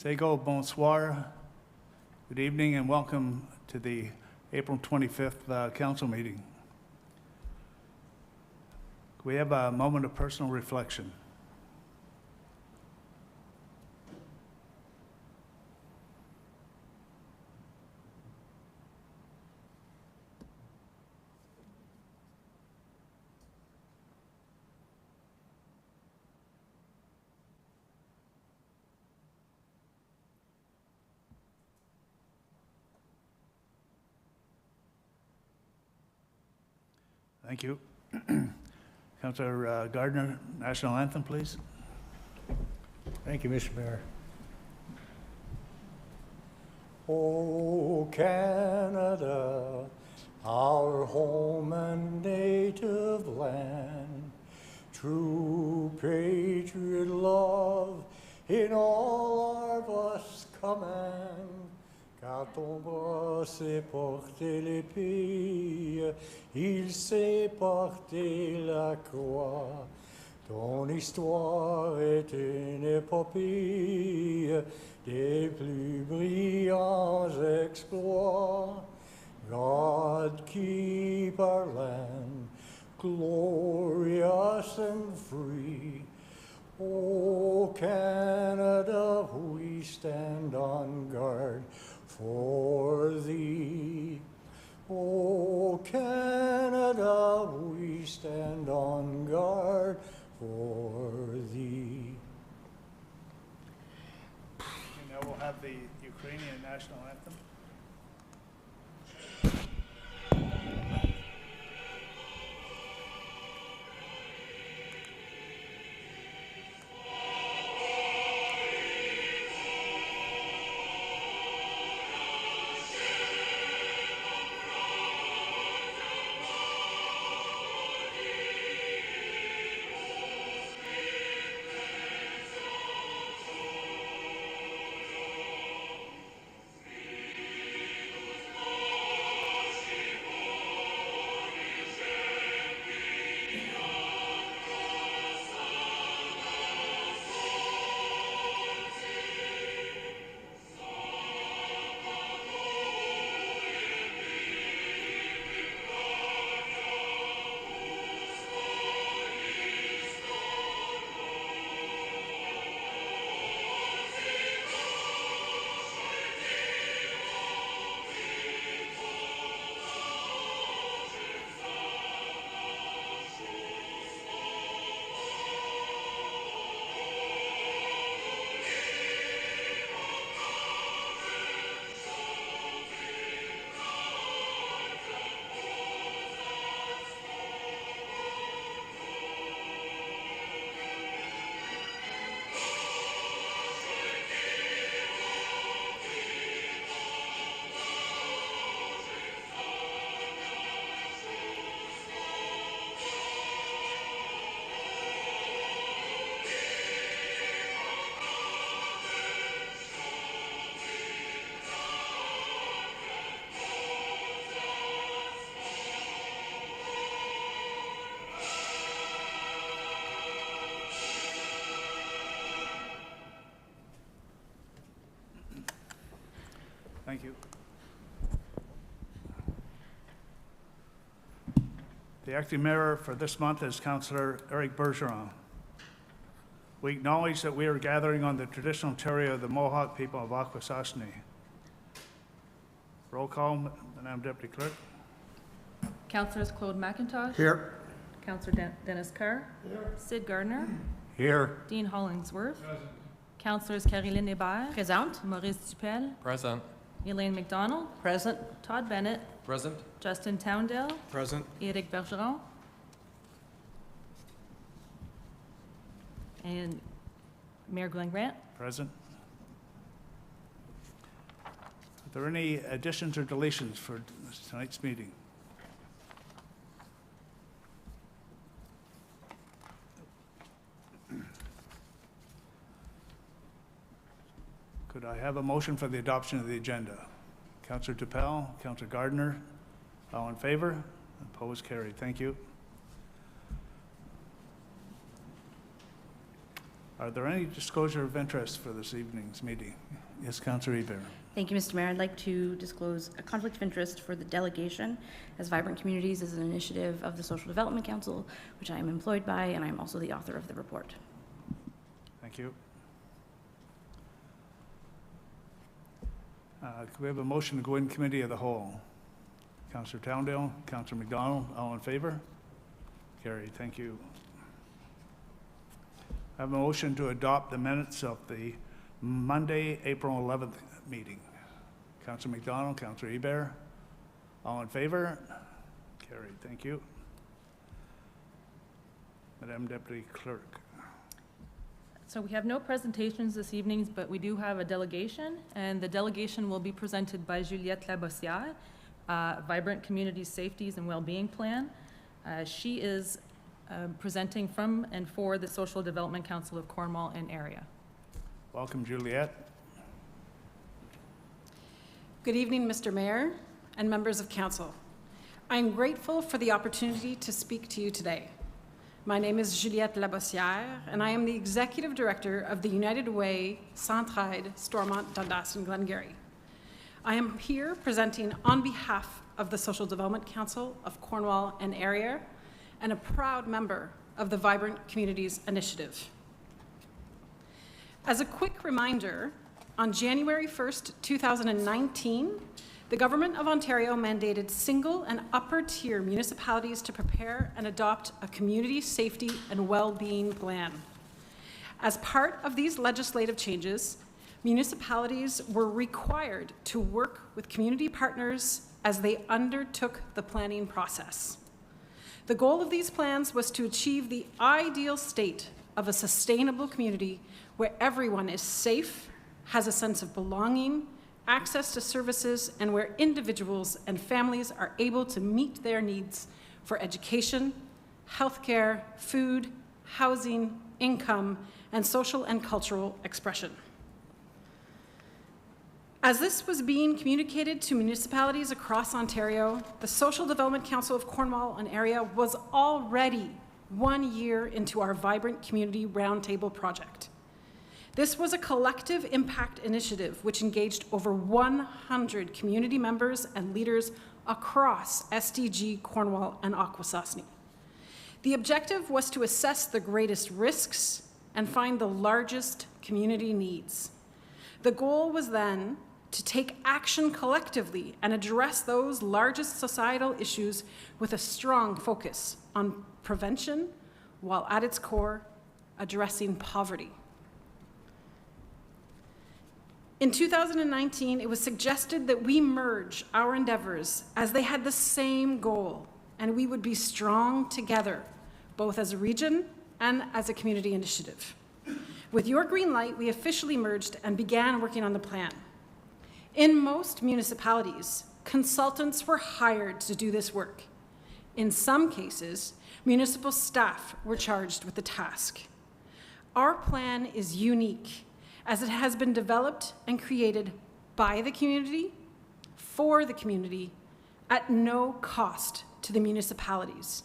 Sego, bonsoir. Good evening and welcome to the April 25th council meeting. We have a moment of personal reflection. Thank you. Councillor Gardner, national anthem, please. Thank you, Mr. Mayor. Oh, Canada, our home and native land, true patriot love in all our vast command. Car ton bras sait porter l'épée, il sait porter la croix. Ton histoire est une épopée des plus brillants exploits. God keep our land glorious and free. Oh, Canada, we stand on guard for thee. Oh, Canada, we stand on guard for thee. And now we'll have the Ukrainian national anthem. Thank you. The acting mayor for this month is Councillor Eric Bergeron. We acknowledge that we are gathering on the traditional territory of the Mohawk people of Akwesasne. Roll call, Madam Deputy Clerk. Councillors Claude McIntosh. Here. Councillor Dennis Carr. Here. Sid Gardner. Here. Dean Hollingsworth. Councillors Caroline Hébert. Présente. Maurice Dupel. Present. Elaine McDonald. Present. Todd Bennett. Present. Justin Towndale. Present. Eric Bergeron. And Mayor Glenn Grant. Present. Are there any additions or deletions for tonight's meeting? Could I have a motion for the adoption of the agenda? Councillor Dupel, Councillor Gardner, all in favor? Opposed, carried. Thank you. Are there any disclosure of interest for this evening's meeting? Yes, Councillor Hebert. Thank you, Mr. Mayor. I'd like to disclose a conflict of interest for the delegation, as Vibrant Communities is an initiative of the Social Development Council, which I am employed by, and I'm also the author of the report. Thank you. Could we have a motion to go in committee of the whole? Councillor Towndale, Councillor McDonald, all in favor? Carried. Thank you. I have a motion to adopt the minutes of the Monday, April 11th meeting. Councillor McDonald, Councillor Hebert, all in favor? Carried. Thank you. Madam Deputy Clerk. So we have no presentations this evening, but we do have a delegation, and the delegation will be presented by Juliette Labossière, Vibrant Communities Safeties and Wellbeing Plan. She is presenting from and for the Social Development Council of Cornwall and area. Welcome, Juliette. Good evening, Mr. Mayor and members of Council. I am grateful for the opportunity to speak to you today. My name is Juliette Labossière, and I am the Executive Director of the United Way, Centraide, Stormont, Dundas, and Glengarry. I am here presenting on behalf of the Social Development Council of Cornwall and area, and a proud member of the Vibrant Communities Initiative. As a quick reminder, on January 1st, 2019, the Government of Ontario mandated single and upper tier municipalities to prepare and adopt a community safety and well-being plan. As part of these legislative changes, municipalities were required to work with community partners as they undertook the planning process. The goal of these plans was to achieve the ideal state of a sustainable community where everyone is safe, has a sense of belonging, access to services, and where individuals and families are able to meet their needs for education, healthcare, food, housing, income, and social and cultural expression. As this was being communicated to municipalities across Ontario, the Social Development Council of Cornwall and area was already 1 year into our Vibrant Community Roundtable project. This was a collective impact initiative which engaged over 100 community members and leaders across SDG, Cornwall, and Akwesasne. The objective was to assess the greatest risks and find the largest community needs. The goal was then to take action collectively and address those largest societal issues with a strong focus on prevention, while at its core, addressing poverty. In 2019, it was suggested that we merge our endeavors as they had the same goal, and we would be strong together, both as a region and as a community initiative. With your green light, we officially merged and began working on the plan. In most municipalities, consultants were hired to do this work. In some cases, municipal staff were charged with the task. Our plan is unique, as it has been developed and created by the community, for the community, at no cost to the municipalities,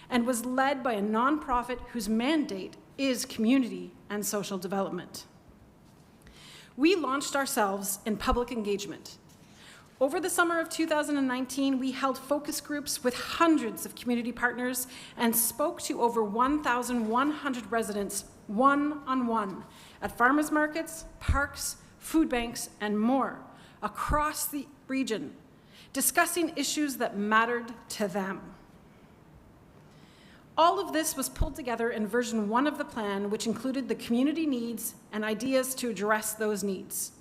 and was led by a nonprofit whose mandate is community and social development. We launched ourselves in public engagement. Over the summer of 2019, we held focus groups with hundreds of community partners and spoke to over 1,100 residents one-on-one at farmers markets, parks, food banks, and more across the region, discussing issues that mattered to them. All of this was pulled together in version 1 of the plan, which included the community needs and ideas to address those needs.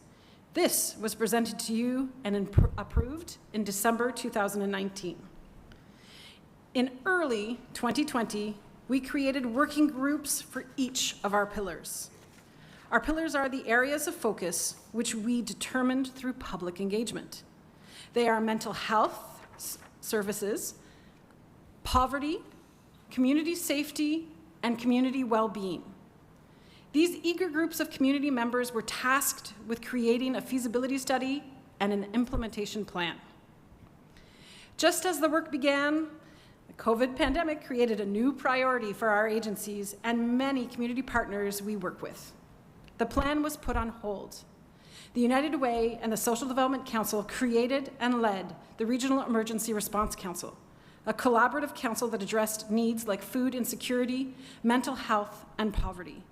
This was presented to you and approved in December 2019. In early 2020, we created working groups for each of our pillars. Our pillars are the areas of focus which we determined through public engagement. They are mental health services, poverty, community safety, and community well-being. These eager groups of community members were tasked with creating a feasibility study and an implementation plan. Just as the work began, The COVID pandemic created a new priority for our agencies and many community partners we work with. The plan was put on hold. The United Way and the Social Development Council created and led the Regional Emergency Response Council, a collaborative council that addressed needs like food insecurity, mental health, and poverty.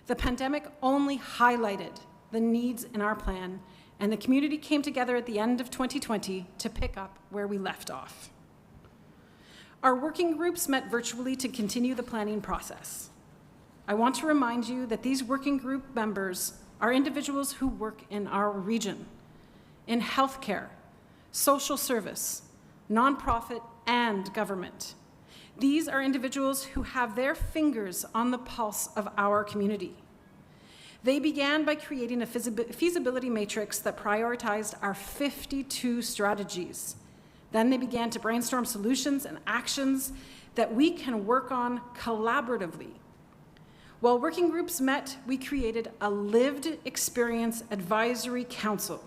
The pandemic only highlighted the needs in our plan, and the community came together at the end of 2020 to pick up where we left off. Our working groups met virtually to continue the planning process. I want to remind you that these working group members are individuals who work in our region, in healthcare, social service, nonprofit, and government. These are individuals who have their fingers on the pulse of our community. They began by creating a feasibility matrix that prioritized our 52 strategies. Then they began to brainstorm solutions and actions that we can work on collaboratively. While working groups met, we created a lived experience advisory council.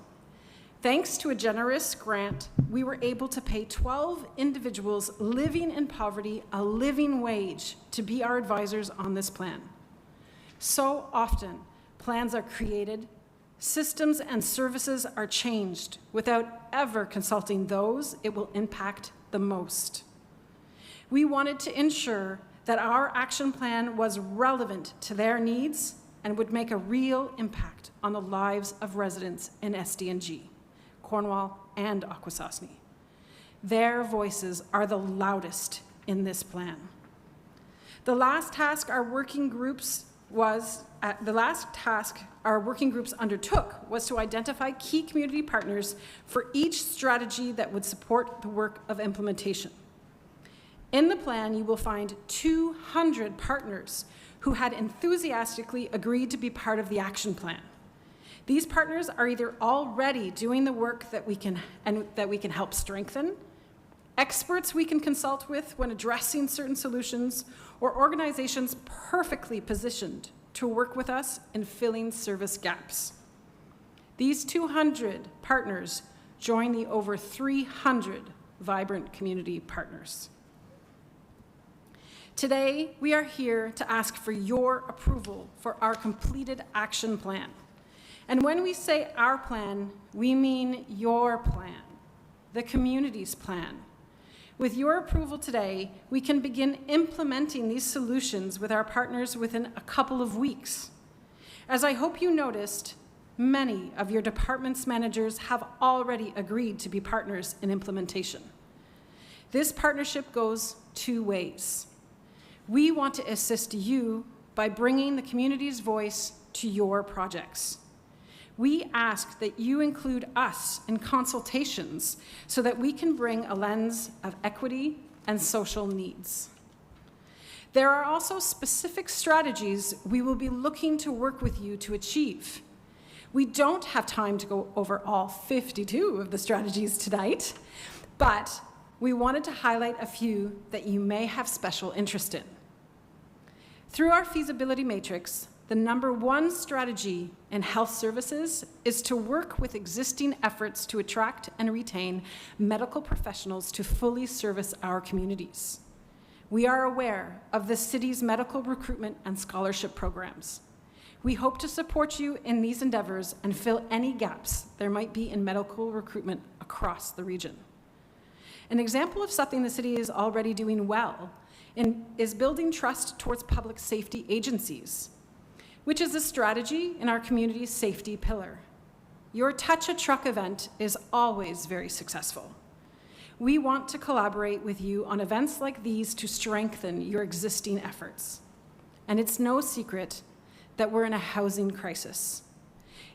Thanks to a generous grant, we were able to pay 12 individuals living in poverty a living wage to be our advisors on this plan. So often, plans are created, systems and services are changed without ever consulting those it will impact the most. We wanted to ensure that our action plan was relevant to their needs and would make a real impact on the lives of residents in SDNG, Cornwall, and Akwesasne. Their voices are the loudest in this plan. The last task our working groups undertook was to identify key community partners for each strategy that would support the work of implementation. In the plan, you will find 200 partners who had enthusiastically agreed to be part of the action plan. These partners are either already doing the work that we can help strengthen, experts we can consult with when addressing certain solutions, or organizations perfectly positioned to work with us in filling service gaps. These 200 partners join the over 300 vibrant community partners. Today, we are here to ask for your approval for our completed action plan. And when we say our plan, we mean your plan, the community's plan. With your approval today, we can begin implementing these solutions with our partners within a couple of weeks. As I hope you noticed, many of your department's managers have already agreed to be partners in implementation. This partnership goes two ways. We want to assist you by bringing the community's voice to your projects. We ask that you include us in consultations so that we can bring a lens of equity and social needs. There are also specific strategies we will be looking to work with you to achieve. We don't have time to go over all 52 of the strategies tonight, but we wanted to highlight a few that you may have special interest in. Through our feasibility matrix, the number one strategy in health services is to work with existing efforts to attract and retain medical professionals to fully service our communities. We are aware of the city's medical recruitment and scholarship programs. We hope to support you in these endeavors and fill any gaps there might be in medical recruitment across the region. An example of something the city is already doing well is building trust towards public safety agencies, which is a strategy in our community's safety pillar. Your Touch a Truck event is always very successful. We want to collaborate with you on events like these to strengthen your existing efforts. And it's no secret that we're in a housing crisis.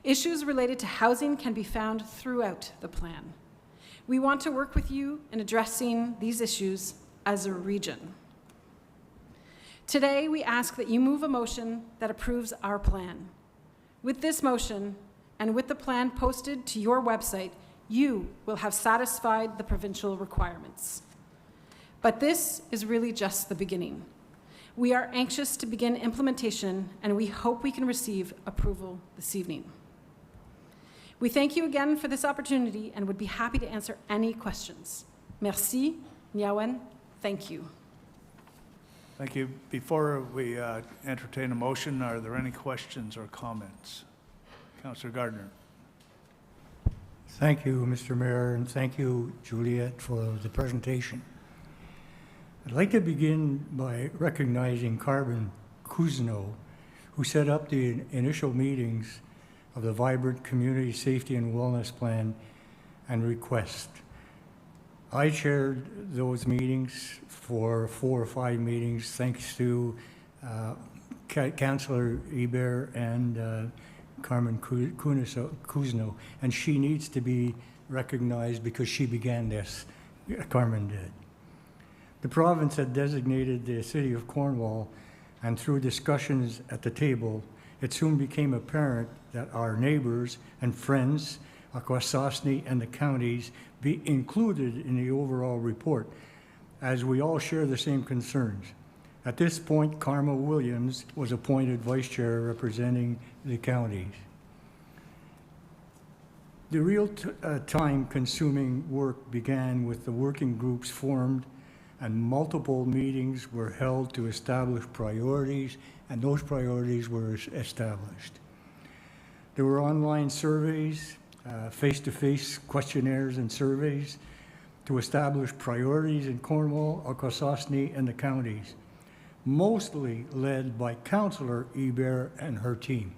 Issues related to housing can be found throughout the plan. We want to work with you in addressing these issues as a region. Today, we ask that you move a motion that approves our plan. With this motion, and with the plan posted to your website, you will have satisfied the provincial requirements. But this is really just the beginning. We are anxious to begin implementation, and we hope we can receive approval this evening. We thank you again for this opportunity and would be happy to answer any questions. Merci, Niawen, Thank you. Thank you. Before we entertain a motion, are there any questions or comments? Councillor Gardner. Thank you, Mr. Mayor, and thank you, Juliet, for the presentation. I'd like to begin by recognizing Carmen Kuzno, who set up the initial meetings of the Vibrant Community Safety and Wellness Plan and Request. I chaired those meetings for 4 or 5 meetings, thanks to Councillor Hebert and Carmen Kuzno, and she needs to be recognized because she began this. Carmen did. The province had designated the city of Cornwall, and through discussions at the table, it soon became apparent that our neighbors and friends, Akwesasne and the counties, be included in the overall report, as we all share the same concerns. At this point, Karma Williams was appointed vice chair representing the counties. The real time-consuming work began with the working groups formed, and multiple meetings were held to establish priorities, and those priorities were established. There were online surveys, face-to-face questionnaires and surveys to establish priorities in Cornwall, Akwesasne, and the counties, mostly led by Councillor Hebert and her team.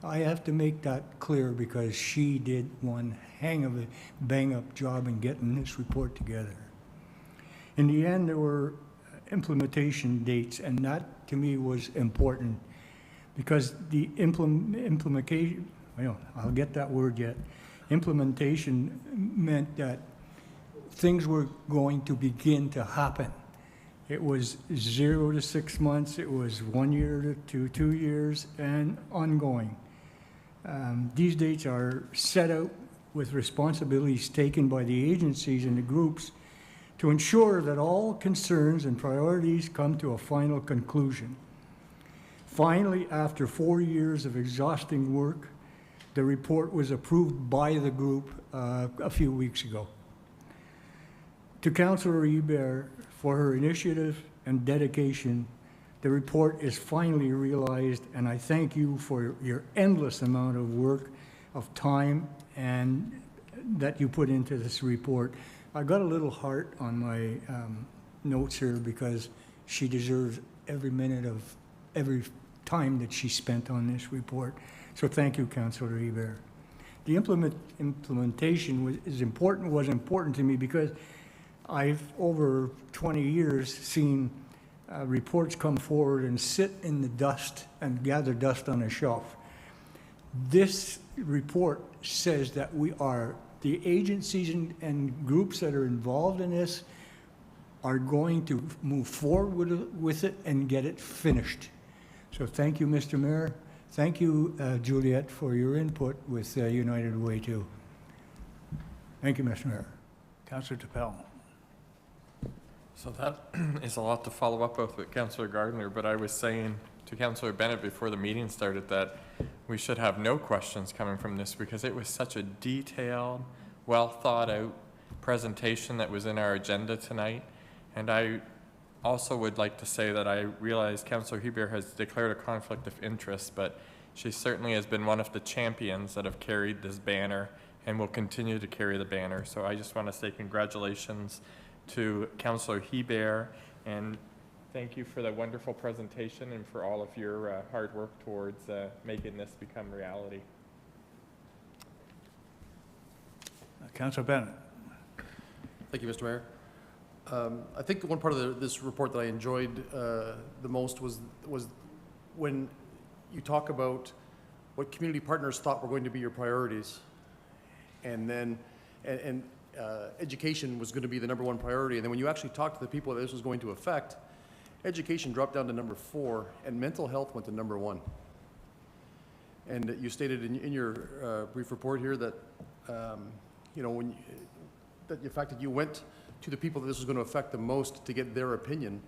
I have to make that clear because she did one hang of a bang-up job in getting this report together. In the end, there were implementation dates, and that to me was important because the implementation, well, I'll get that word yet. Implementation meant that things were going to begin to happen. It was 0 to 6 months, it was 1 year to 2 years, and ongoing. These dates are set out with responsibilities taken by the agencies and the groups to ensure that all concerns and priorities come to a final conclusion. Finally, after 4 years of exhausting work, the report was approved by the group a few weeks ago. To Councillor Hebert, for her initiative and dedication, the report is finally realized, and I thank you for your endless amount of work, of time, and that you put into this report. I got a little heart on my notes here because she deserves every minute of every time that she spent on this report. So thank you, Councillor Hebert. The implementation was important to me because I've, over 20 years, seen reports come forward and sit in the dust and gather dust on a shelf. This report says that the agencies and groups that are involved in this are going to move forward with it and get it finished. So thank you, Mr. Mayor. Thank you, Juliet, for your input with United Way 2. Thank you, Mr. Mayor. Councillor Tapel. So that is a lot to follow up with Councillor Gardner, but I was saying to Councillor Bennett before the meeting started that we should have no questions coming from this because it was such a detailed, well thought out presentation that was in our agenda tonight. And I also would like to say that I realize Councillor Hebert has declared a conflict of interest, but she certainly has been one of the champions that have carried this banner and will continue to carry the banner. So I just want to say congratulations to Councillor Hebert, and thank you for the wonderful presentation and for all of your hard work towards making this become reality. Councillor Bennett. Thank you, Mr. Mayor. I think the one part of this report that I enjoyed the most was when you talk about what community partners thought were going to be your priorities, and then education was going to be the #1 priority. And then when you actually talked to the people that this was going to affect, education dropped down to #4, and mental health went to #1. And you stated in your brief report here that the fact that you went to the people that this was going to affect the most to get their opinion.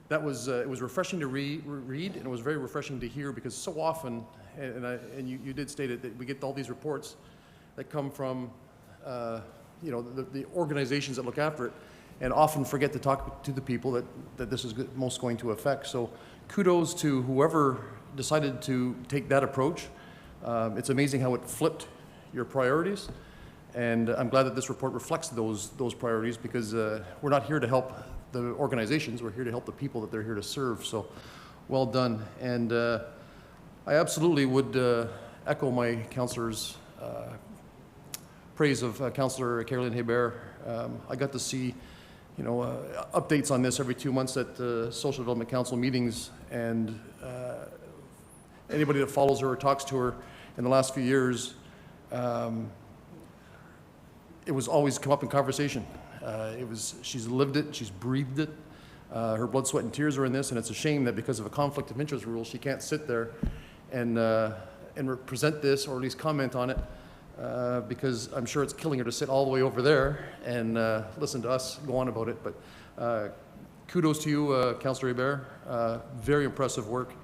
That was it was refreshing to read, and it was very refreshing to hear, because so often, and you did state it, that we get all these reports that come from the organizations that look after it, and often forget to talk to the people that this is most going to affect. So kudos to whoever decided to take that approach. It's amazing how it flipped your priorities, and I'm glad that this report reflects those priorities, because we're not here to help the organizations, we're here to help the people that they're here to serve. So well done. And I absolutely would echo my councillor's praise of Councillor Caroline Hebert. I got to see, you know, updates on this every 2 months at Social Development Council meetings, and anybody that follows her or talks to her in the last few years, it was always come up in conversation. She's lived it, she's breathed it. Her blood, sweat, and tears are in this, and it's a shame that because of a conflict of interest rule, she can't sit there and present this, or at least comment on it, because I'm sure it's killing her to sit all the way over there and listen to us go on about it. But kudos to you, Councillor Hebert. Very impressive work.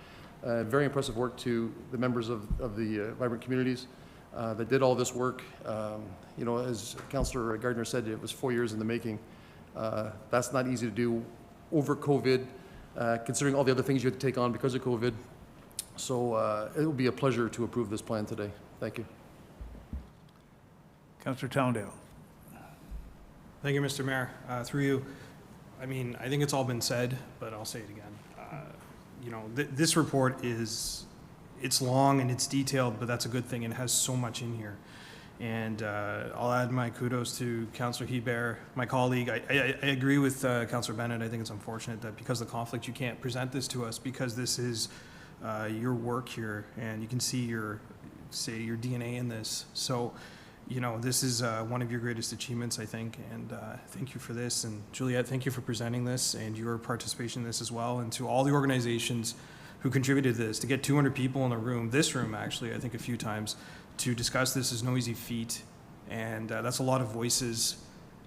Very impressive work to the members of the Vibrant Communities that did all this work. You know, as Councillor Gardner said, it was 4 years in the making. That's not easy to do over COVID, considering all the other things you had to take on because of COVID. So it will be a pleasure to approve this plan today. Thank you. Councillor Towndale. Thank you, Mr. Mayor. Through you, I mean, I think it's all been said, but I'll say it again. You know, this report it's long and it's detailed, but that's a good thing, and it has so much in here. And I'll add my kudos to Councillor Hebert, my colleague. I agree with Councillor Bennett. I think it's unfortunate that because of the conflict, you can't present this to us, because this is your work here, and you can see your DNA in this. So, you know, this is one of your greatest achievements, I think, and thank you for this. And Juliette, thank you for presenting this and your participation in this as well. And to all the organizations who contributed to this, to get 200 people in a room, this room actually, I think a few times, to discuss this is no easy feat. And that's a lot of voices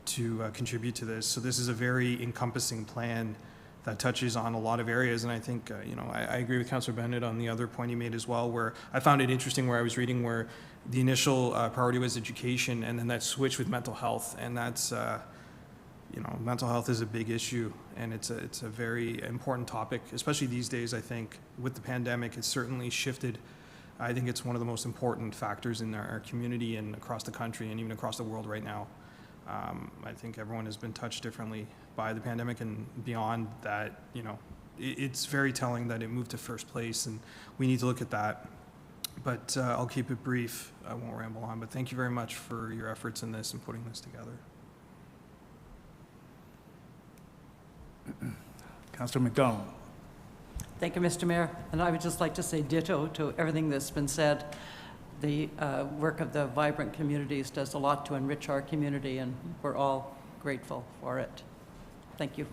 to contribute to this. So this is a very encompassing plan that touches on a lot of areas. And I think, you know, I agree with Councillor Bennett on the other point he made as well, where I found it interesting where I was reading where the initial priority was education, and then that switched with mental health. And that's, you know, mental health is a big issue, and it's a very important topic, especially these days. I think with the pandemic, it's certainly shifted. I think it's one of the most important factors in our community and across the country and even across the world right now. I think everyone has been touched differently by the pandemic, and beyond that, you know, it's very telling that it moved to first place, and we need to look at that. But I'll keep it brief. I won't ramble on, but thank you very much for your efforts in this and putting this together. Councillor McDonald. Thank you, Mr. Mayor. And I would just like to say ditto to everything that's been said. The work of the Vibrant Communities does a lot to enrich our community, and we're all grateful for it. Thank you.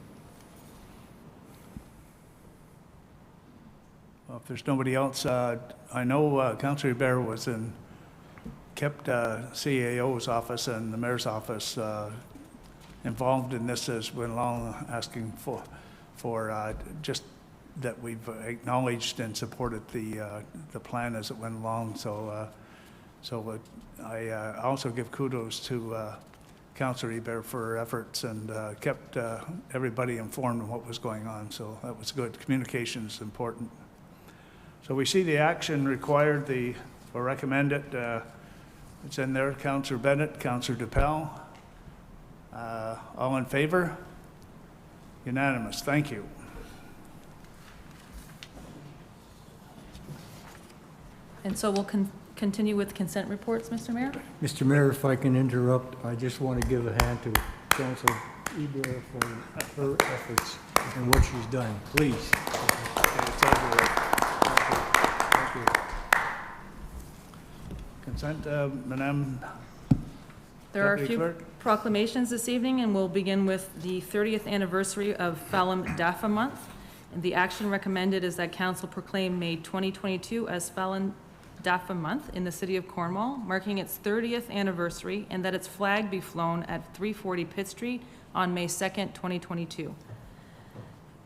Well, if there's nobody else, I know Councillor Hebert kept CAO's office and the mayor's office involved in this as went along, asking for just that we've acknowledged and supported the plan as it went along. So I also give kudos to Councillor Hebert for her efforts, and kept everybody informed of what was going on. So that was good. Communication is important. So we see the action required, or recommend it. It's in there. Councillor Bennett, Councillor DePel. All in favor? Unanimous. Thank you. And so we'll continue with consent reports, Mr. Mayor? Mr. Mayor, if I can interrupt, I just want to give a hand to Councillor Hebert for her efforts and what she's done. Please. Okay, it's over with. Thank you. Consent, Madame There are a Deputy few Clerk? proclamations this evening, and we'll begin with the 30th anniversary of Phelim Dafa Month. And the action recommended is that council proclaim May 2022 as Phelim Dafa Month in the city of Cornwall, marking its 30th anniversary, and that its flag be flown at 340 Pitt Street on May 2nd, 2022.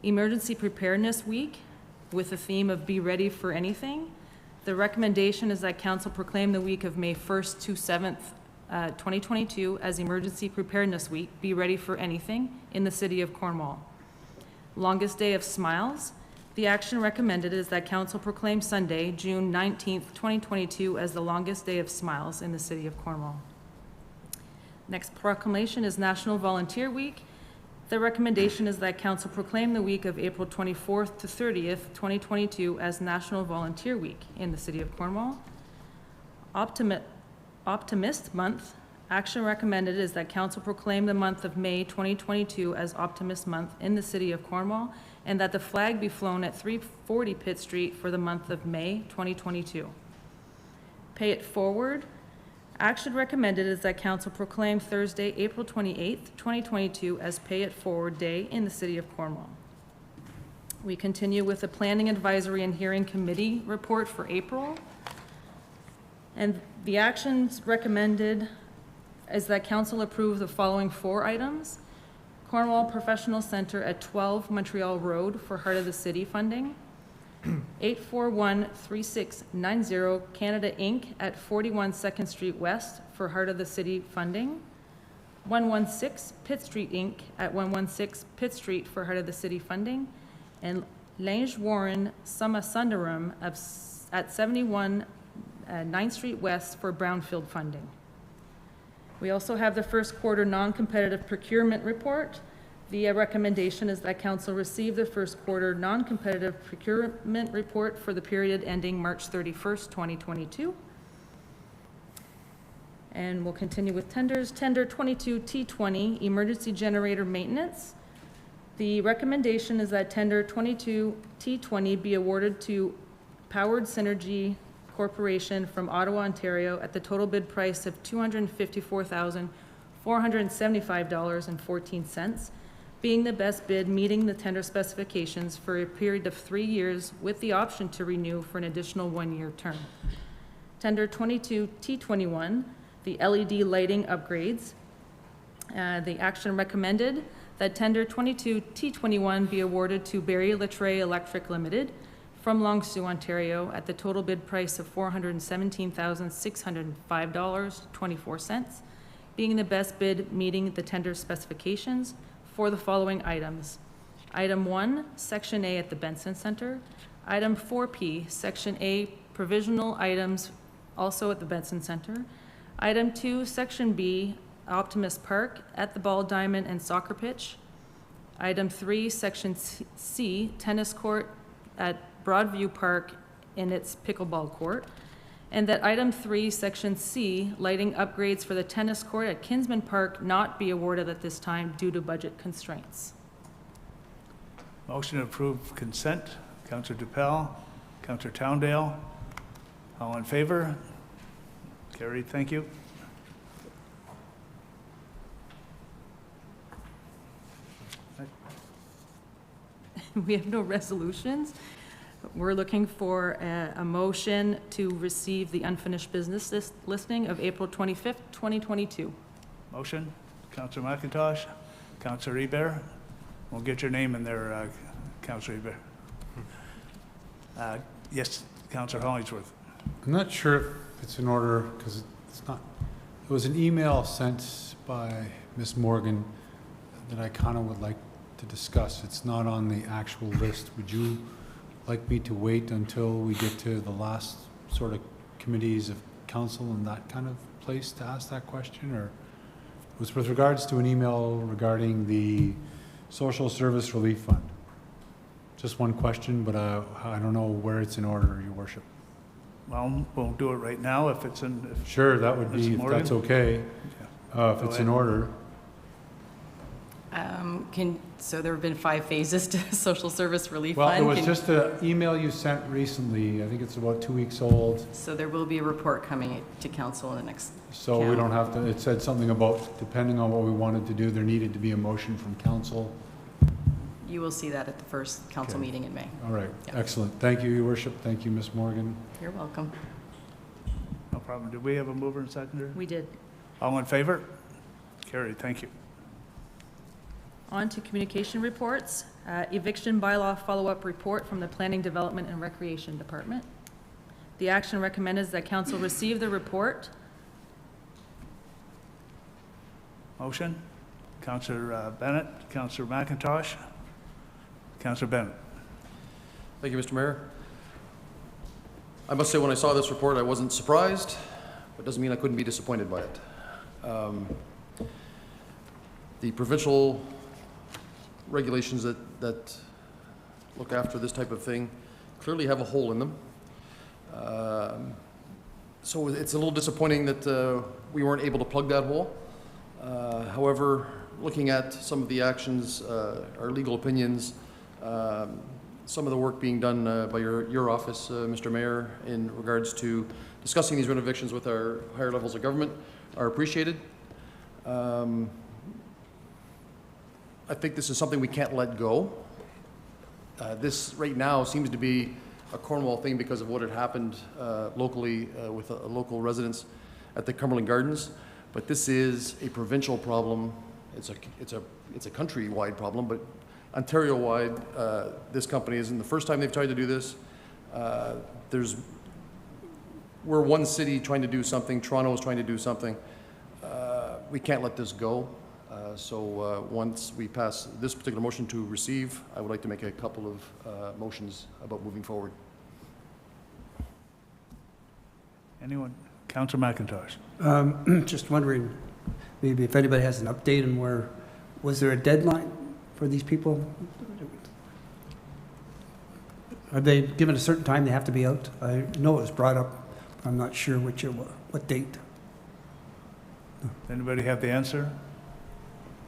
Emergency Preparedness Week, with the theme of Be Ready for Anything. The recommendation is that council proclaim the week of May 1st to 7th 2022 as Emergency Preparedness Week, Be Ready for Anything, in the city of Cornwall. Longest Day of Smiles. The action recommended is that council proclaim Sunday, June 19th, 2022 as the longest day of smiles in the city of Cornwall. Next proclamation is National Volunteer Week. The recommendation is that council proclaim the week of April 24th to 30th, 2022 as National Volunteer Week in the city of Cornwall. Optimist Month. Action recommended is that council proclaim the month of May 2022 as Optimist Month in the city of Cornwall, and that the flag be flown at 340 Pitt Street for the month of May 2022. Pay It Forward. Action recommended is that council proclaim Thursday, April 28th, 2022 as Pay It Forward Day in the city of Cornwall. We continue with the Planning Advisory and Hearing Committee report for April. And the actions recommended is that council approve the following 4 items. Cornwall Professional Center at 12 Montreal Road for Heart of the City funding. 8413690 Canada Inc. at 41 2nd Street West for Heart of the City funding. 116 Pitt Street Inc. at 116 Pitt Street for Heart of the City funding. And Lange Warren Summa Sundaram at 71 9th Street West for Brownfield funding. We also have the first quarter non-competitive procurement report. The recommendation is that council receive the first quarter non-competitive procurement report for the period ending March 31st, 2022. And we'll continue with tenders. Tender 22T20, emergency generator maintenance. The recommendation is that tender 22T20 be awarded to Powered Synergy Corporation from Ottawa, Ontario at the total bid price of $254,475.14, being the best bid meeting the tender specifications for a period of 3 years with the option to renew for an additional 1-year term. Tender 22T21, the LED lighting upgrades. The action recommended that tender 22T21 be awarded to Barry Latray Electric Limited from Long Sault, Ontario, at the total bid price of $417,605.24, being the best bid meeting the tender specifications for the following items. Item 1, Section A at the Benson Center. Item 4P, Section A, provisional items also at the Benson Center. Item 2, Section B, Optimist Park at the Ball Diamond and Soccer Pitch. Item 3, Section C, Tennis Court at Broadview Park in its pickleball court, and that item 3, section C, lighting upgrades for the tennis court at Kinsman Park not be awarded at this time due to budget constraints. Motion to approve consent. Councillor Dupel, Councillor Towndale. All in favor? Carried, thank you. We have no resolutions. We're looking for a motion to receive the unfinished business listing of April 25th, 2022. Motion, Councillor McIntosh, Councillor Hebert. We'll get your name in there, Councillor Hebert. Yes, Councillor Hollingsworth. I'm not sure if it's in order, because it's not, it was an email sent by Ms. Morgan that I kind of would like to discuss. It's not on the actual list. Would you like me to wait until we get to the last sort of committees of council and that kind of place to ask that question? Or it was with regards to an email regarding the Social Service Relief Fund. Just one question, but I don't know where it's in order, Your Worship. Well, we'll do it right now if it's in. Sure, that would be, if that's okay, if it's in order. So there have been 5 phases to Social Service Relief Well, Fund. it was just an email you sent recently. I think it's about 2 weeks old. So there will be a report coming to council in the next. So we don't have to, it said something about, depending on what we wanted to do, there needed to be a motion from council. You will see that at the first council Okay. meeting in May. All right, Yeah. excellent. Thank you, Your Worship. Thank you, Ms. Morgan. You're welcome. No problem. Did we have a mover and seconder? We did. All in favor? Carried, thank you. On to communication reports. Eviction bylaw follow-up report from the Planning, Development, and Recreation Department. The action recommended is that council receive the report Motion? Councillor Bennett, Councillor McIntosh, Councillor Bennett. Thank you, Mr. Mayor. I must say, when I saw this report, I wasn't surprised, but doesn't mean I couldn't be disappointed by it. The provincial regulations that look after this type of thing clearly have a hole in them. So it's a little disappointing that we weren't able to plug that hole. However, looking at some of the actions, our legal opinions, some of the work being done by your office, Mr. Mayor, in regards to discussing these renovations with our higher levels of government are appreciated. I think this is something we can't let go. This right now seems to be a Cornwall thing because of what had happened locally with local residents at the Cumberland Gardens. But this is a provincial problem. It's a country-wide problem, but Ontario-wide, this company isn't the first time they've tried to do this. We're one city trying to do something. Toronto is trying to do something. We can't let this go. So once we pass this particular motion to receive, I would like to make a couple of motions about moving forward. Anyone? Councillor McIntosh. Just wondering, maybe if anybody has an update on was there a deadline for these people? Are they given a certain time they have to be out? I know it was brought up. I'm not sure what date. Anybody have the answer?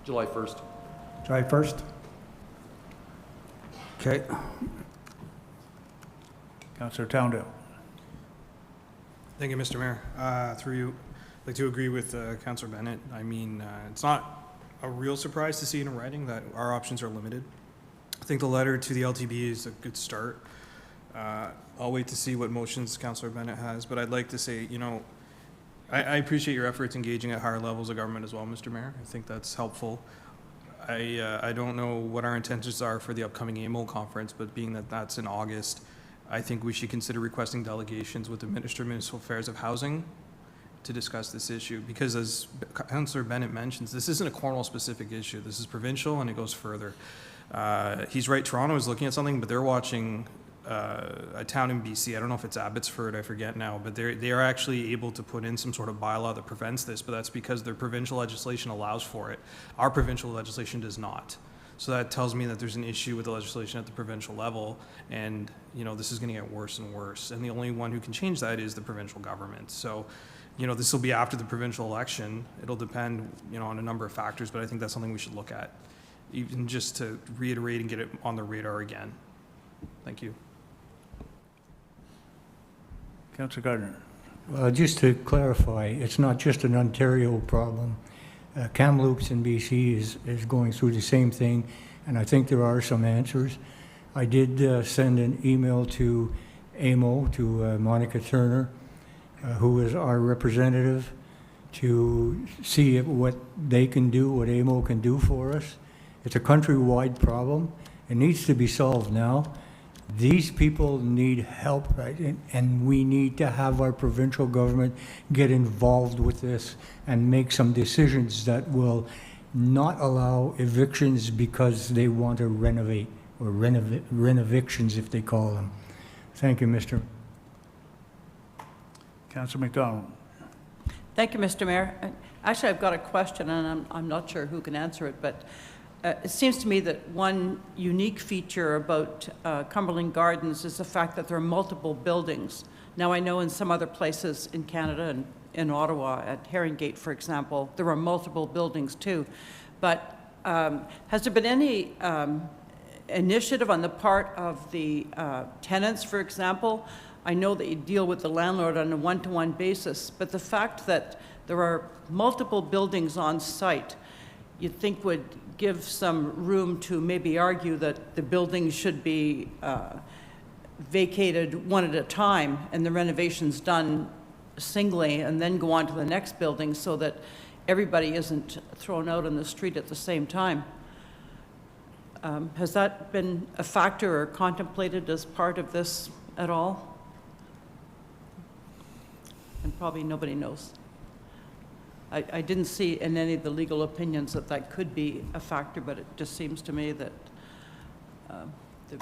July 1st. July 1st? Okay. Councillor Towndale. Thank you, Mr. Mayor. Through you, I'd like to agree with Councillor Bennett. I mean, it's not a real surprise to see in writing that our options are limited. I think the letter to the LTB is a good start. I'll wait to see what motions Councillor Bennett has, but I'd like to say, you know, I appreciate your efforts engaging at higher levels of government as well, Mr. Mayor. I think that's helpful. I don't know what our intentions are for the upcoming AMO conference, but being that that's in August, I think we should consider requesting delegations with the Minister of Municipal Affairs of Housing to discuss this issue, because as Councillor Bennett mentions, this isn't a Cornwall-specific issue. This is provincial, and it goes further. He's right, Toronto is looking at something, but they're watching a town in BC, I don't know if it's Abbotsford, I forget now, but they are actually able to put in some sort of bylaw that prevents this, but that's because their provincial legislation allows for it. Our provincial legislation does not. So that tells me that there's an issue with the legislation at the provincial level, and you know, this is going to get worse and worse. And the only one who can change that is the provincial government. So, you know, this will be after the provincial election. It'll depend, you know, on a number of factors, but I think that's something we should look at, even just to reiterate and get it on the radar again. Thank you. Councillor Gardner. Just to clarify, it's not just an Ontario problem. Kamloops in BC is going through the same thing, and I think there are some answers. I did send an email to AMO, to Monica Turner, who is our representative, to see what they can do, what AMO can do for us. It's a countrywide problem. It needs to be solved now. These people need help, right? And we need to have our provincial government get involved with this and make some decisions that will not allow evictions because they want to renovate, or renovictions if they call them. Thank you, Mr. Councillor McDonald. Thank you, Mr. Mayor. Actually, I've got a question, and I'm not sure who can answer it, but it seems to me that one unique feature about Cumberland Gardens is the fact that there are multiple buildings. Now, I know in some other places in Canada and in Ottawa, at Herringate, for example, there are multiple buildings too. But has there been any initiative on the part of the tenants, for example? I know that you deal with the landlord on a one-to-one basis, but the fact that there are multiple buildings on site, you'd think would give some room to maybe argue that the buildings should be vacated one at a time and the renovations done singly and then go on to the next building so that everybody isn't thrown out on the street at the same time. Has that been a factor or contemplated as part of this at all? And probably nobody knows. I didn't see in any of the legal opinions that that could be a factor, but it just seems to me that there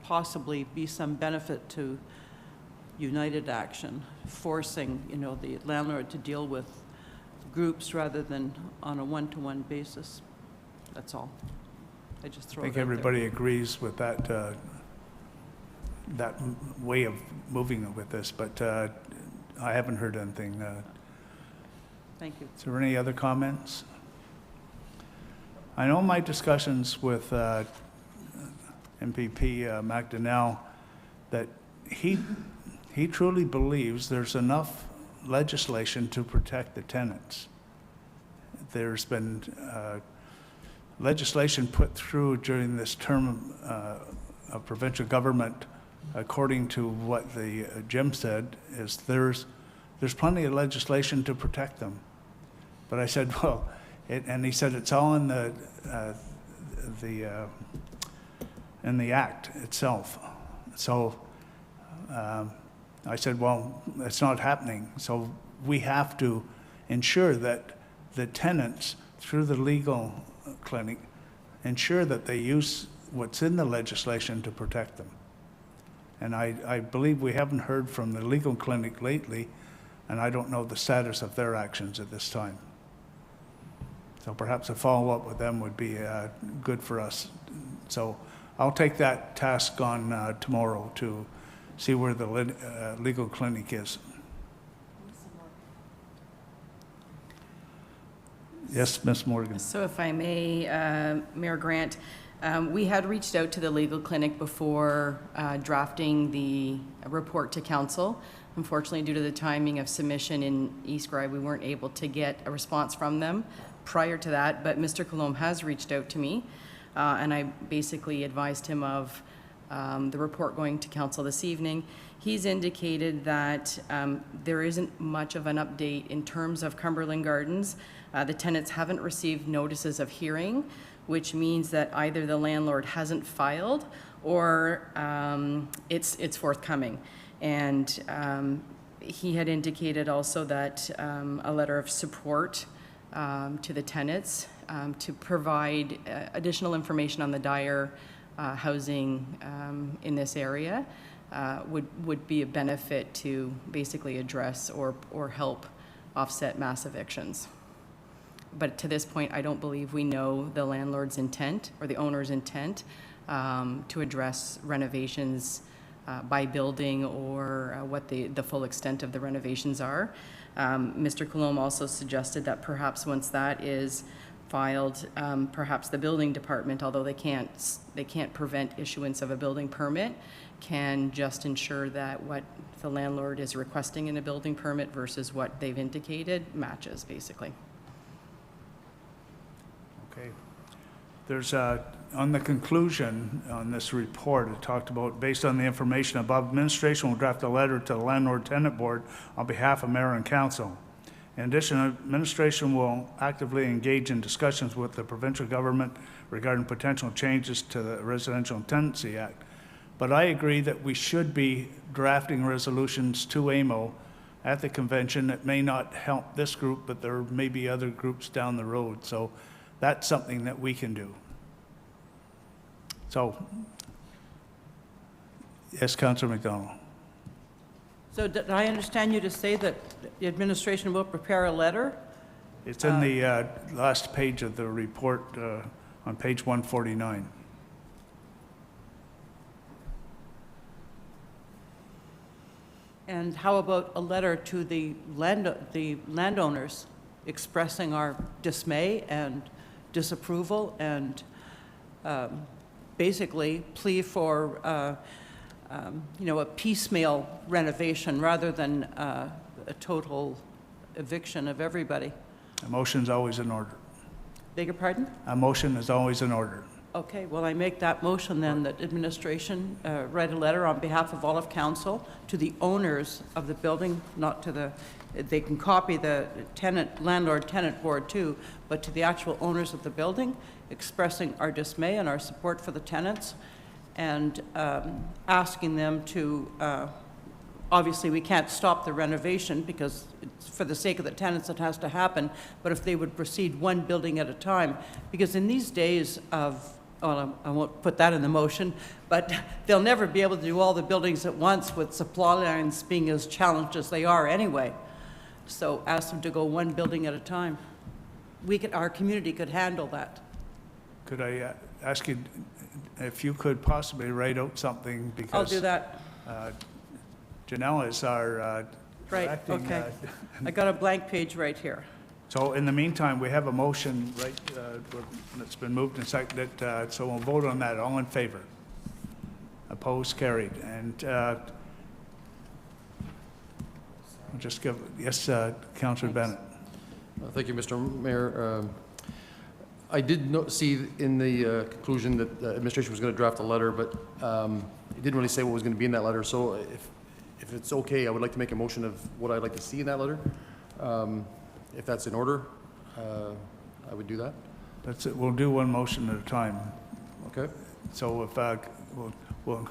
possibly be some benefit to united action, forcing, you know, the landlord to deal with groups rather than on a one-to-one basis. That's all. I just I throw it think out there. everybody agrees with that, that way of moving with this, but I haven't heard anything. Thank you. Is there any other comments? I know my discussions with MPP McDonnell that he truly believes there's enough legislation to protect the tenants. There's been legislation put through during this term of provincial government, according to what the Jim said, is there's plenty of legislation to protect them. But I said, well, and he said it's all in the act itself. So I said, well, it's not happening. So we have to ensure that the tenants, through the legal clinic, ensure that they use what's in the legislation to protect them. And I believe we haven't heard from the legal clinic lately, and I don't know the status of their actions at this time. So perhaps a follow-up with them would be good for us. So I'll take that task on tomorrow to see where the legal clinic is. Yes, Ms. Morgan. So if I may, Mayor Grant, we had reached out to the legal clinic before drafting the report to council. Unfortunately, due to the timing of submission in East Ryde, we weren't able to get a response from them prior to that, but Mr. Colombe has reached out to me, and I basically advised him of the report going to council this evening. He's indicated that there isn't much of an update in terms of Cumberland Gardens. The tenants haven't received notices of hearing, which means that either the landlord hasn't filed or it's forthcoming. And he had indicated also that a letter of support to the tenants to provide additional information on the dire housing in this area would be a benefit to basically address or help offset mass evictions. But to this point, I don't believe we know the landlord's intent or the owner's intent to address renovations by building or what the full extent of the renovations are. Mr. Colombe also suggested that perhaps once that is filed, perhaps the building department, although they can't prevent issuance of a building permit, can just ensure that what the landlord is requesting in a building permit versus what they've indicated matches, basically. Okay. There's on the conclusion on this report, it talked about, based on the information above, administration will draft a letter to the Landlord Tenant Board on behalf of Mayor and Council. In addition, administration will actively engage in discussions with the provincial government regarding potential changes to the Residential Tenancy Act. But I agree that we should be drafting resolutions to AMO at the convention that may not help this group, but there may be other groups down the road. So that's something that we can do. So, yes, Councillor McDonald. So did I understand you to say that the administration will prepare a letter? It's in the last page of the report on page 149. And how about a letter to the landowners expressing our dismay and disapproval and basically plea for a piecemeal renovation rather than a total eviction of everybody? A motion is always in order. Beg your pardon? A motion is always in order. Okay, well, I make that motion then that administration write a letter on behalf of all of council to the owners of the building, not to the, they can copy the landlord-tenant board too, but to the actual owners of the building, expressing our dismay and our support for the tenants and asking them to obviously, we can't stop the renovation because it's for the sake of the tenants it has to happen, but if they would proceed one building at a time, because in these days of, well, I won't put that in the motion, but they'll never be able to do all the buildings at once with supply lines being as challenged as they are anyway. So ask them to go one building at a time. Our community could handle that. Could I ask you if you could possibly write out something, because... I'll do that. Janelle is our Right, acting... okay. I got a blank page right here. So in the meantime, we have a motion, right, that's been moved and seconded, so we'll vote on that. All in favor? Opposed, carried. And I'll just give, yes, Councillor Bennett. Thank you, Mr. Mayor. I did see in the conclusion that the administration was going to draft a letter, but it didn't really say what was going to be in that letter. So if it's okay, I would like to make a motion of what I'd like to see in that letter. If that's in order, I would do that. That's it. We'll do one motion at a time. Okay. So if we'll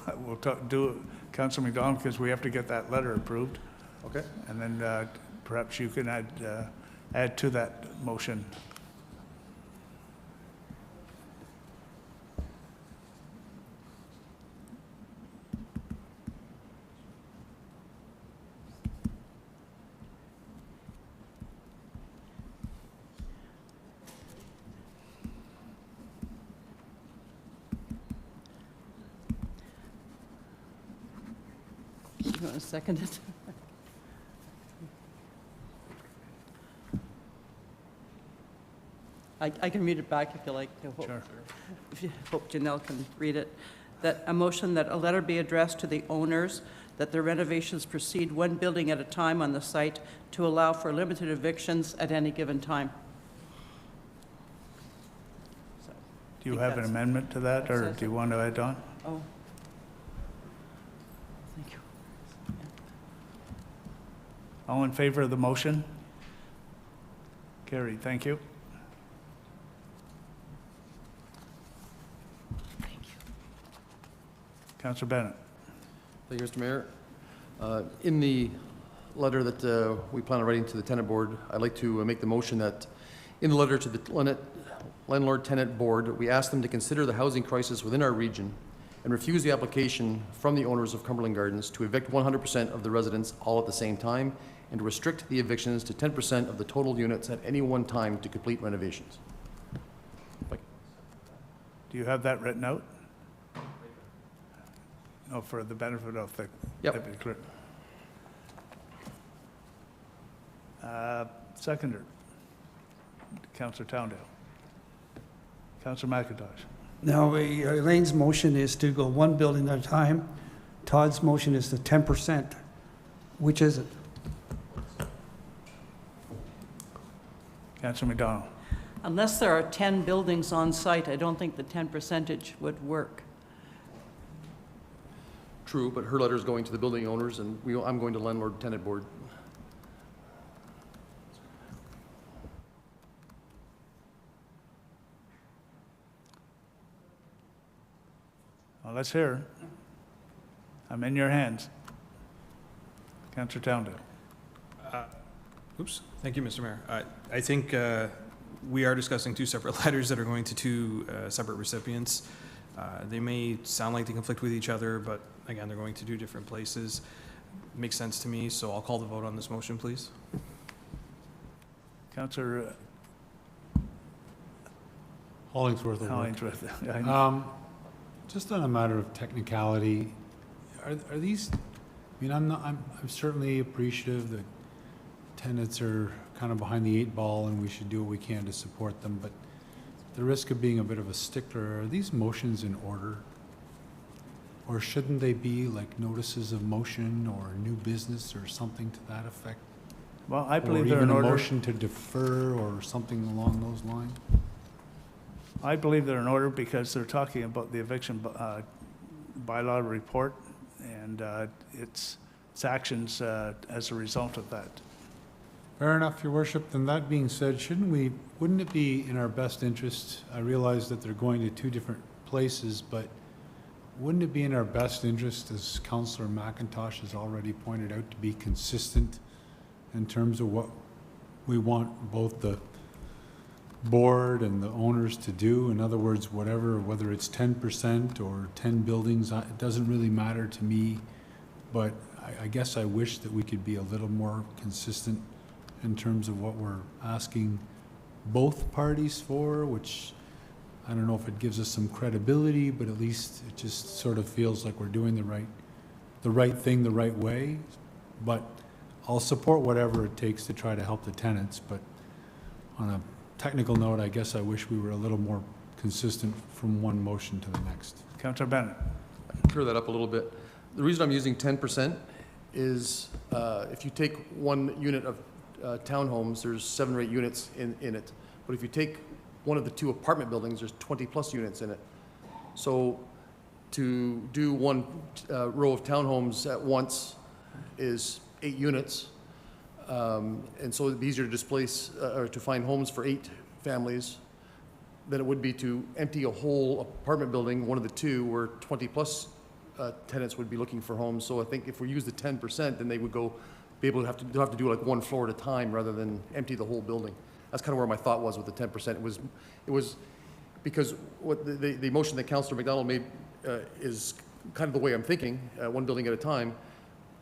do Councillor McDonald, because we have to get that letter approved, Okay. and then perhaps you can add to that motion. You want to second it? I can read it back if you like. Sure. If you hope Janelle can read it. That a motion that a letter be addressed to the owners that the renovations proceed one building at a time on the site to allow for limited evictions at any given time. So, Do you think have an that's- amendment to that, that or says do you it. want to add on? Oh. Thank you. All in favor of the motion? Carried, thank you. Councillor Bennett. Thank you, Mr. Mayor. In the letter that we plan on writing to the tenant board, I'd like to make the motion that in the letter to the landlord-tenant board, we ask them to consider the housing crisis within our region and refuse the application from the owners of Cumberland Gardens to evict 100% of the residents all at the same time and to restrict the evictions to 10% of the total units at any one time to complete renovations. Do you have that written out? No, for the benefit of the... Yep. Seconder, Councillor Towndale. Councillor McIntosh. Now, Elaine's motion is to go one building at a time. Todd's motion is the 10%. Which is it? Councillor McDonald. Unless there are 10 buildings on site, I don't think the 10% would work. True, but her letter is going to the building owners, and I'm going to landlord-tenant board. Well, let's hear it. I'm in your hands. Councillor Towndale. Oops, thank you, Mr. Mayor. I think we are discussing two separate letters that are going to two separate recipients. They may sound like they conflict with each other, but again, they're going to two different places. Makes sense to me, so I'll call the vote on this motion, please. Councillor Hollingsworth. will work. Hollingsworth. Just on a matter of technicality, are these, I mean, I'm certainly appreciative that tenants are kind of behind the 8 ball and we should do what we can to support them, but at the risk of being a bit of a stickler, are these motions in order? Or shouldn't they be like notices of motion or new business or something to that effect? Well, I believe they're in Or even a order. motion to defer or something along those lines? I believe they're in order because they're talking about the eviction bylaw report and its actions as a result of that. Fair enough, Your Worship. Then that being said, wouldn't it be in our best interest, I realize that they're going to two different places, but wouldn't it be in our best interest, as Councillor McIntosh has already pointed out, to be consistent in terms of what we want both the board and the owners to do? In other words, whether it's 10% or 10 buildings, it doesn't really matter to me, but I guess I wish that we could be a little more consistent in terms of what we're asking both parties for, which I don't know if it gives us some credibility, but at least it just sort of feels like we're doing the right thing the right way. But I'll support whatever it takes to try to help the tenants, but on a technical note, I guess I wish we were a little more consistent from one motion to the next. Councillor Bennett. Clear that up a little bit. The reason I'm using 10% is if you take one unit of townhomes, there's 7 or 8 units in it. But if you take one of the 2 apartment buildings, there's 20+ units in it. So to do one row of townhomes at once is 8 units. And so it'd be easier to displace or to find homes for 8 families than it would be to empty a whole apartment building, one of the 2, where 20+ tenants would be looking for homes. So I think if we use the 10%, then they would be able to they'll have to do like one floor at a time rather than empty the whole building. That's kind of where my thought was with the 10%. It was because what the motion that Councillor McDonald made is kind of the way I'm thinking, one building at a time.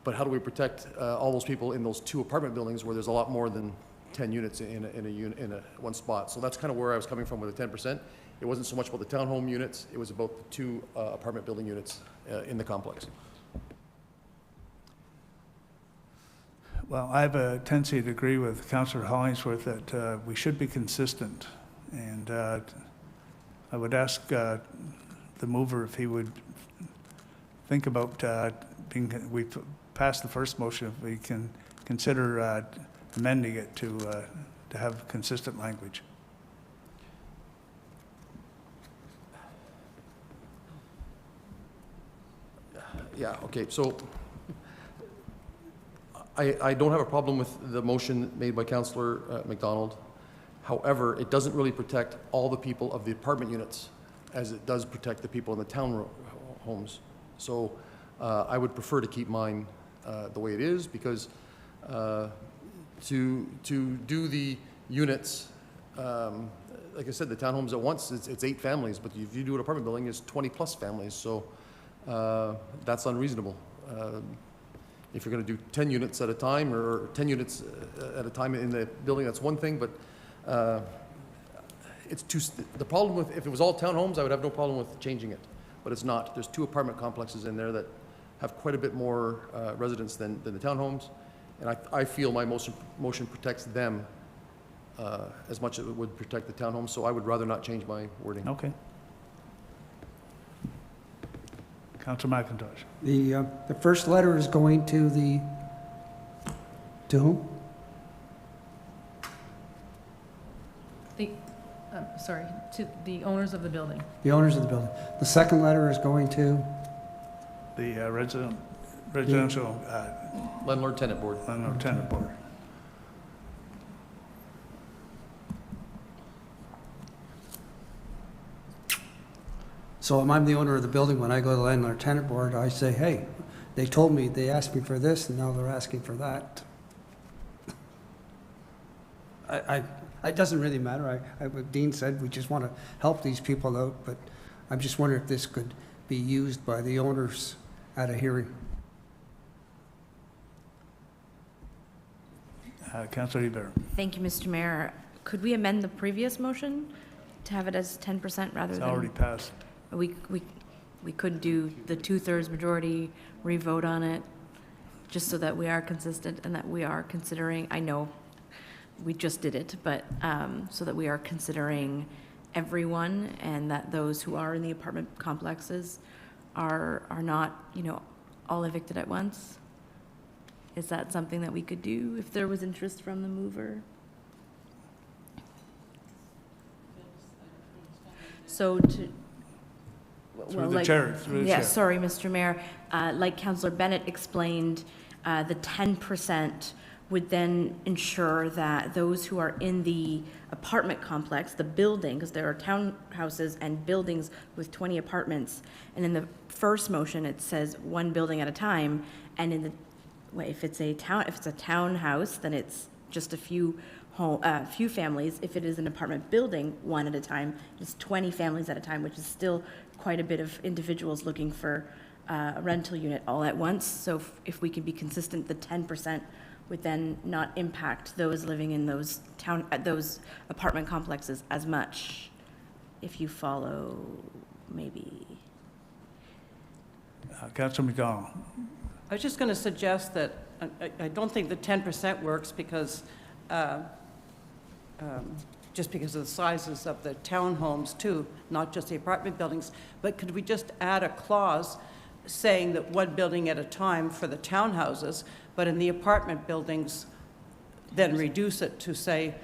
But how do we protect all those people in those 2 apartment buildings where there's a lot more than 10 units in one spot? So that's kind of where I was coming from with the 10%. It wasn't so much about the townhome units, it was about the 2 apartment building units in the complex. Well, I have a tendency to agree with Councillor Hollingsworth that we should be consistent. And I would ask the mover if he would think about we passed the first motion, if we can consider amending it to have consistent language. Yeah, okay, so I don't have a problem with the motion made by Councillor McDonald. However, it doesn't really protect all the people of the apartment units as it does protect the people in the town homes. So I would prefer to keep mine the way it is, because to do the units, like I said, the townhomes at once, it's 8 families, but if you do an apartment building, it's 20+ families, so that's unreasonable. If you're going to do 10 units at a time, or 10 units at a time in the building, that's one thing, but it's the problem with, if it was all townhomes, I would have no problem with changing it, but it's not. There's 2 apartment complexes in there that have quite a bit more residents than the townhomes, and I feel my motion protects them as much as it would protect the townhomes, so I would rather not change my wording. Okay. Councillor McIntosh. The first letter is going to to whom? Sorry, to the owners of the building. The owners of the building. The second letter is going to? The residential Landlord-tenant board. Landlord-tenant board. So if I'm the owner of the building, when I go to the landlord-tenant board, I say, hey, they asked me for this, and now they're asking for that. It doesn't really matter. What Dean said, we just want to help these people out, but I'm just wondering if this could be used by the owners at a hearing. Councillor Hebert. Thank you, Mr. Mayor. Could we amend the previous motion to have it as 10% rather It's than? already passed. We could do the 2/3 majority, re-vote on it, just so that we are consistent and that we are considering, I know we just did it, but so that we are considering everyone, and that those who are in the apartment complexes are not, all evicted at once. Is that something that we could do if there was interest from the mover? So to, Through the chair. yeah, sorry, Mr. Mayor. Like Councillor Bennett explained, the 10% would then ensure that those who are in the apartment complex, the building, because there are townhouses and buildings with 20 apartments, and in the first motion, it says one building at a time, and in the, well, if it's a townhouse, then it's just a few few families. If it is an apartment building, one at a time, it's 20 families at a time, which is still quite a bit of individuals looking for a rental unit all at once. So if we can be consistent, the 10% would then not impact those living in those those apartment complexes as much, if you follow, maybe. Councillor McDonald. I was just going to suggest that I don't think the 10% works because just because of the sizes of the townhomes too, not just the apartment buildings. But could we just add a clause saying that one building at a time for the townhouses, but in the apartment buildings, then reduce it to say,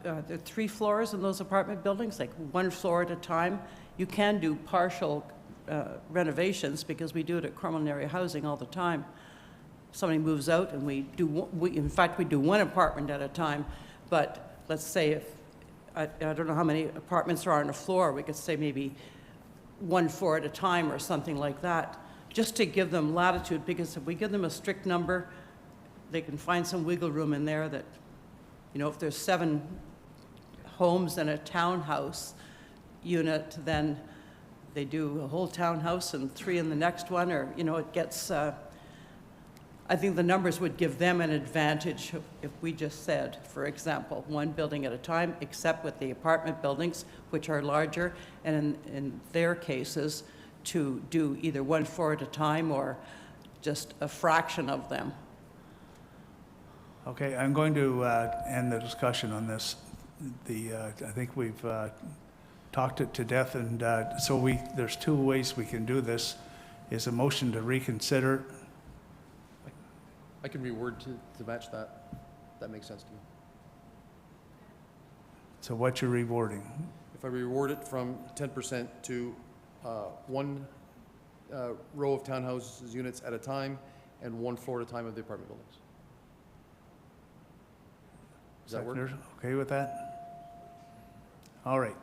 there are 3 floors in those apartment buildings, like 1 floor at a time. You can do partial renovations because we do it at Cornwall Area Housing all the time. Somebody moves out and in fact, we do 1 apartment at a time, but let's say if, I don't know how many apartments there are on a floor, we could say maybe 1 floor at a time or something like that, just to give them latitude, because if we give them a strict number, they can find some wiggle room in there that, you know, if there's 7 homes in a townhouse unit, then they do a whole townhouse and 3 in the next one, or, you know, it gets, I think the numbers would give them an advantage if we just said, for example, 1 building at a time, except with the apartment buildings, which are larger, and in their cases, to do either 1 floor at a time or just a fraction of them. Okay, I'm going to end the discussion on this. I think we've talked it to death, and so there's 2 ways we can do this. Is a motion to reconsider. I can reword to match that. That makes sense to me. So what's your rewarding? If I reward it from 10% to 1 row of townhouses units at a time and 1 floor at a time of the apartment buildings. Does that work? Seconders, okay with that? All right.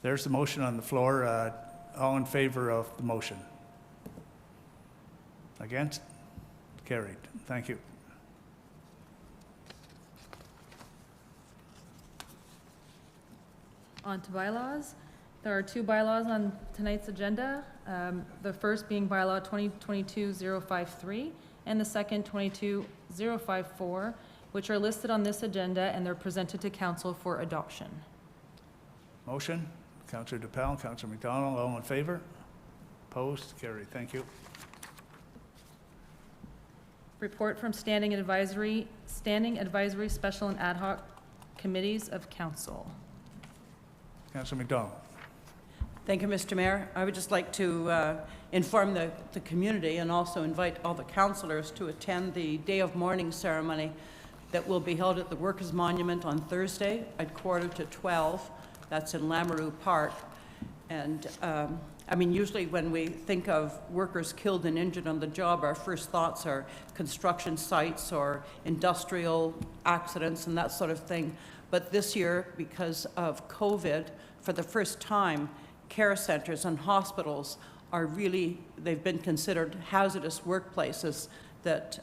There's the motion on the floor. All in favor of the motion? Against? Carried. Thank you. On to bylaws. There are 2 bylaws on tonight's agenda. The first being bylaw 2022-053 and the second 22-054, which are listed on this agenda and they're presented to council for adoption. Motion, Councillor DePel, Councillor McDonald, all in favor? Opposed? Carried. Thank you. Report from standing advisory, special and ad hoc committees of council. Councillor McDonald. Thank you, Mr. Mayor. I would just like to inform the community and also invite all the councillors to attend the Day of Mourning ceremony that will be held at the Workers' Monument on Thursday at 11:45. That's in Lamoureux Park. And I mean, usually when we think of workers killed and injured on the job, our first thoughts are construction sites or industrial accidents and that sort of thing. But this year, because of COVID, for the first time, care centers and hospitals are really, they've been considered hazardous workplaces that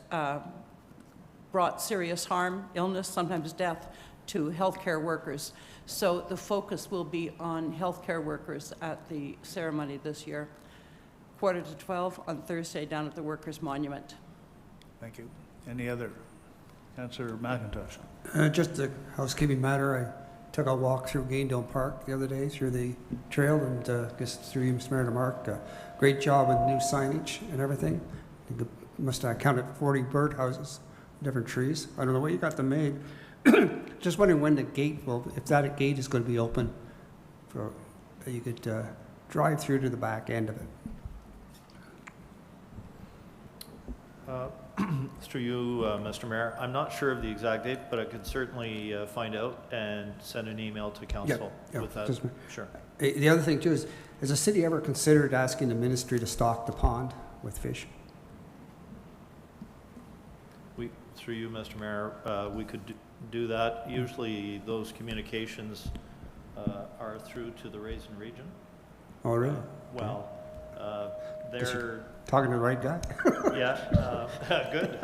brought serious harm, illness, sometimes death to healthcare workers. So the focus will be on healthcare workers at the ceremony this year. 11:45 on Thursday down at the Workers' Monument. Thank you. Any other? Councillor McIntosh. Just a housekeeping matter. I took a walk through Gaindale Park the other day through the trail, and just through you, Mr. Mayor, to Mark. Great job with new signage and everything. I think it must have counted 40 birdhouses, different trees. I don't know what you got them made. Just wondering when the gate will, if that gate is going to be open, for that you could drive through to the back end of it. Through you, Mr. Mayor, I'm not sure of the exact date, but I could certainly find out and send an email to council with that. Sure. The other thing too is, has the city ever considered asking the ministry to stock the pond with fish? through you, Mr. Mayor, we could do that. Usually those communications are through to the Raisin region. Oh, really? Well, they're, Talking to the right guy? yeah, good.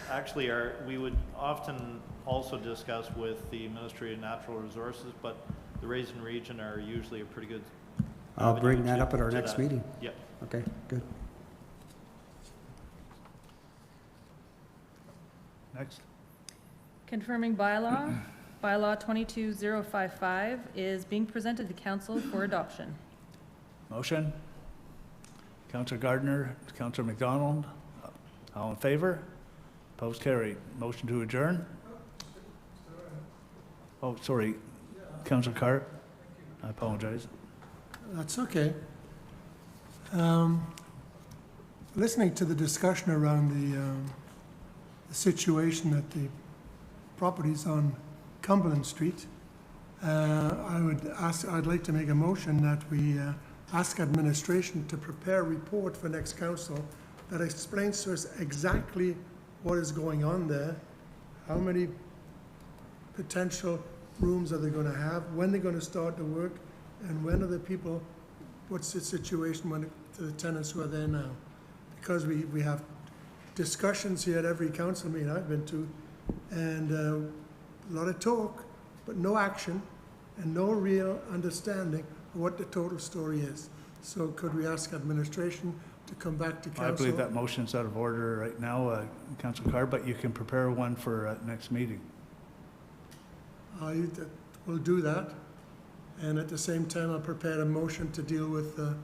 Actually, we would often also discuss with the Ministry of Natural Resources, but the Raisin region are usually a pretty good. I'll bring that avenue up at our to next that. meeting. Yep. Okay, good. Next. Confirming bylaw, bylaw 22055 is being presented to council for adoption. Motion. Councillor Gardner, Councillor McDonald, all in favor? Opposed, carried. Motion to adjourn? Oh, sorry, Councillor Carr, I apologize. That's okay. Listening to the discussion around the situation at the properties on Cumberland Street, I'd like to make a motion that we ask administration to prepare a report for next council that explains to us exactly what is going on there, how many potential rooms are they going to have, when they're going to start the work, and when are the people, what's the situation when to the tenants who are there now. Because we have discussions here at every council meeting I've been to, and a lot of talk, but no action, and no real understanding of what the total story is. So could we ask administration to come back to council? I believe that motion's out of order right now, Councillor Carr, but you can prepare one for next meeting. We'll do that. And at the same time, I'll prepare a motion to deal with the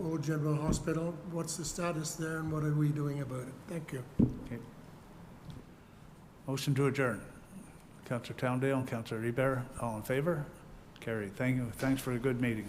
old general hospital. What's the status there and what are we doing about it? Thank you. Okay. Motion to adjourn. Councillor Towndale and Councillor Reber, all in favor? Carried. Thank you. Thanks for a good meeting.